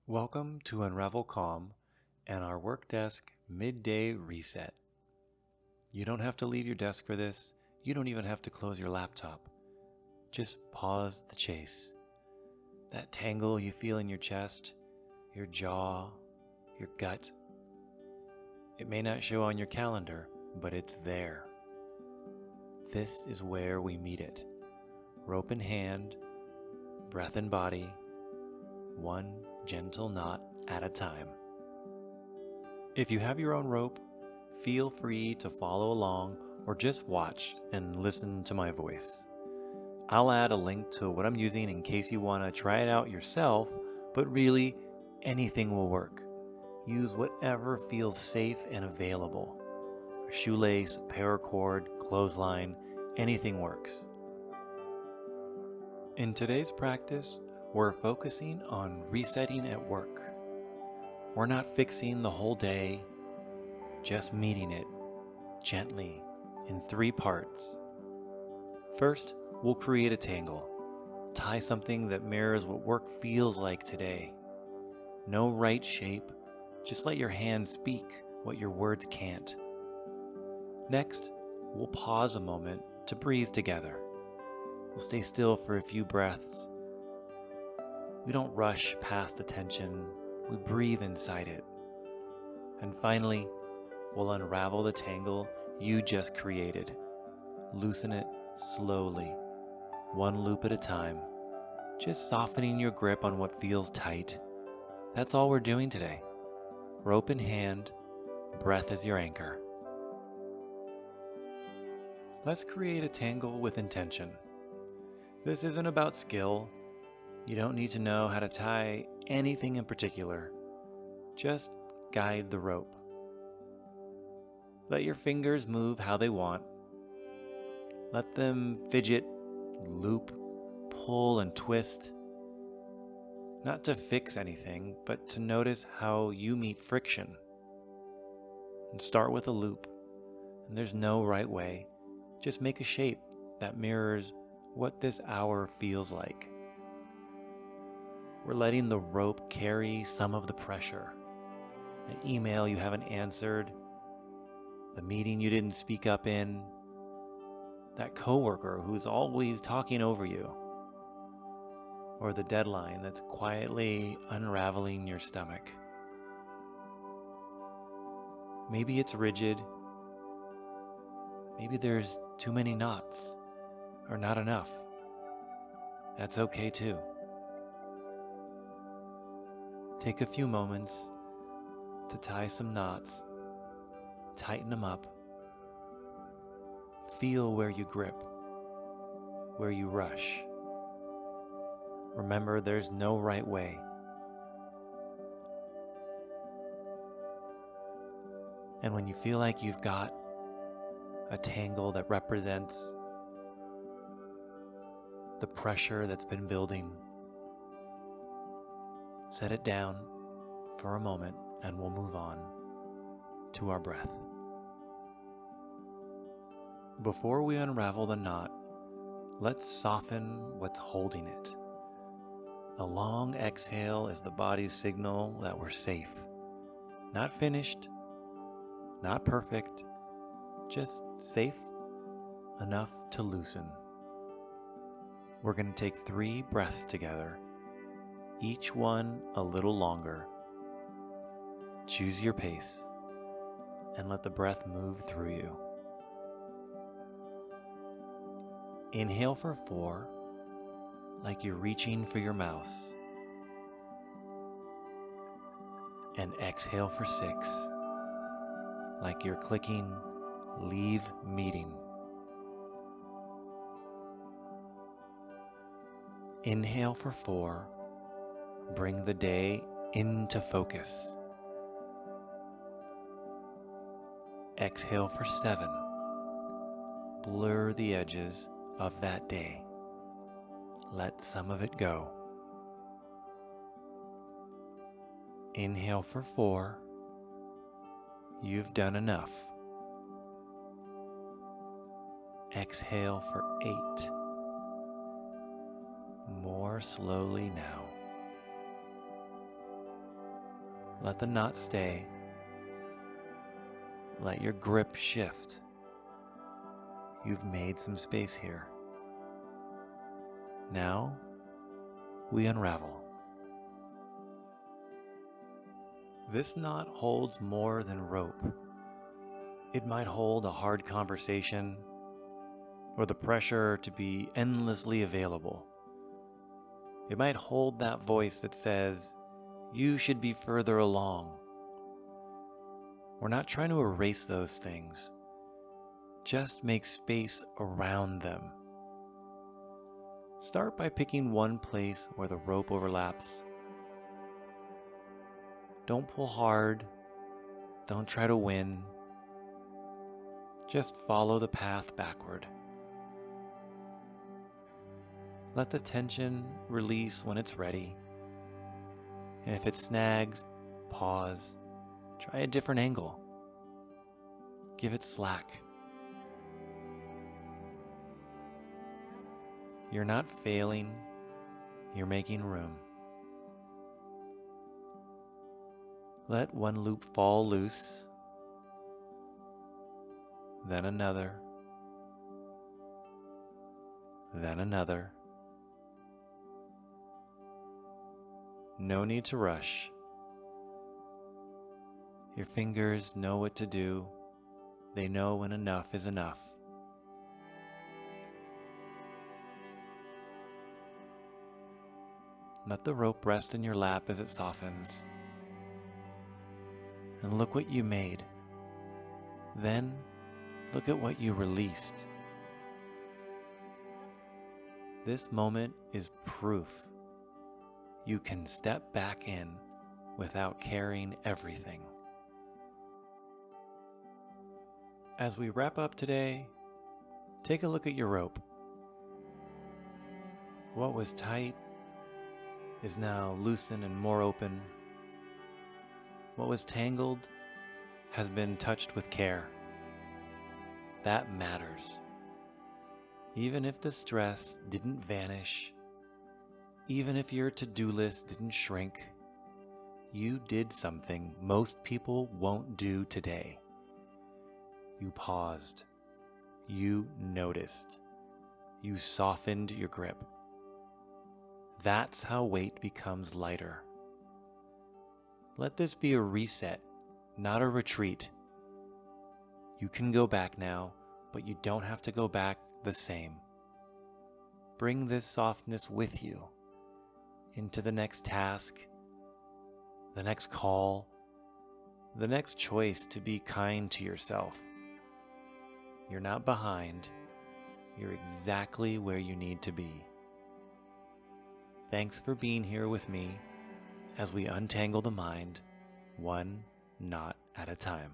Welcome to Unravel Calm and our work desk midday reset. You don't have to leave your desk for this. You don't even have to close your laptop. Just pause the chase. That tangle you feel in your chest, your jaw, your gut. It may not show on your calendar, but it's there. This is where we meet it. Rope in hand, breath in body, one gentle knot at a time. If you have your own rope, feel free to follow along or just watch and listen to my voice. I'll add a link to what I'm using in case you want to try it out yourself, but really, anything will work. Use whatever feels safe and available. A shoelace, paracord, clothesline, anything works. In today's practice, we're focusing on resetting at work. We're not fixing the whole day, just meeting it gently in 3 parts. First, we'll create a tangle. Tie something that mirrors what work feels like today. No right shape, just let your hands speak what your words can't. Next, we'll pause a moment to breathe together. We'll stay still for a few breaths. We don't rush past the tension, we breathe inside it. And finally, we'll unravel the tangle you just created. Loosen it slowly, one loop at a time, just softening your grip on what feels tight. That's all we're doing today. Rope in hand, breath as your anchor. Let's create a tangle with intention. This isn't about skill. You don't need to know how to tie anything in particular. Just guide the rope. Let your fingers move how they want. Let them fidget, loop, pull, and twist. Not to fix anything, but to notice how you meet friction. And start with a loop. And there's no right way. Just make a shape that mirrors what this hour feels like. We're letting the rope carry some of the pressure. The email you haven't answered, the meeting you didn't speak up in, that coworker who's always talking over you, or the deadline that's quietly unraveling your stomach. Maybe it's rigid. Maybe there's too many knots, or not enough. That's okay too. Take a few moments to tie some knots, tighten them up. Feel where you grip, where you rush. Remember, there's no right way. And when you feel like you've got a tangle that represents the pressure that's been building, set it down for a moment and we'll move on to our breath. Before we unravel the knot, let's soften what's holding it. A long exhale is the body's signal that we're safe. Not finished, not perfect, just safe enough to loosen. We're going to take 3 breaths together, each one a little longer. Choose your pace and let the breath move through you. Inhale for 4, like you're reaching for your mouse. And exhale for 6, like you're clicking leave meeting. Inhale for 4, bring the day into focus. Exhale for 7, blur the edges of that day. Let some of it go. Inhale for 4, you've done enough. Exhale for 8, more slowly now. Let the knot stay. Let your grip shift. You've made some space here. Now, we unravel. This knot holds more than rope. It might hold a hard conversation or the pressure to be endlessly available. It might hold that voice that says, you should be further along. We're not trying to erase those things. Just make space around them. Start by picking one place where the rope overlaps. Don't pull hard. Don't try to win. Just follow the path backward. Let the tension release when it's ready. And if it snags, pause. Try a different angle. Give it slack. You're not failing. You're making room. Let one loop fall loose, then another, then another. No need to rush. Your fingers know what to do. They know when enough is enough. Let the rope rest in your lap as it softens. And look what you made. Then look at what you released. This moment is proof you can step back in without carrying everything. As we wrap up today, take a look at your rope. What was tight is now loosened and more open. What was tangled has been touched with care. That matters. Even if the stress didn't vanish, even if your to-do list didn't shrink, you did something most people won't do today. You paused. You noticed. You softened your grip. That's how weight becomes lighter. Let this be a reset, not a retreat. You can go back now, but you don't have to go back the same. Bring this softness with you into the next task, the next call, the next choice to be kind to yourself. You're not behind. You're exactly where you need to be. Thanks for being here with me as we untangle the mind, one knot at a time.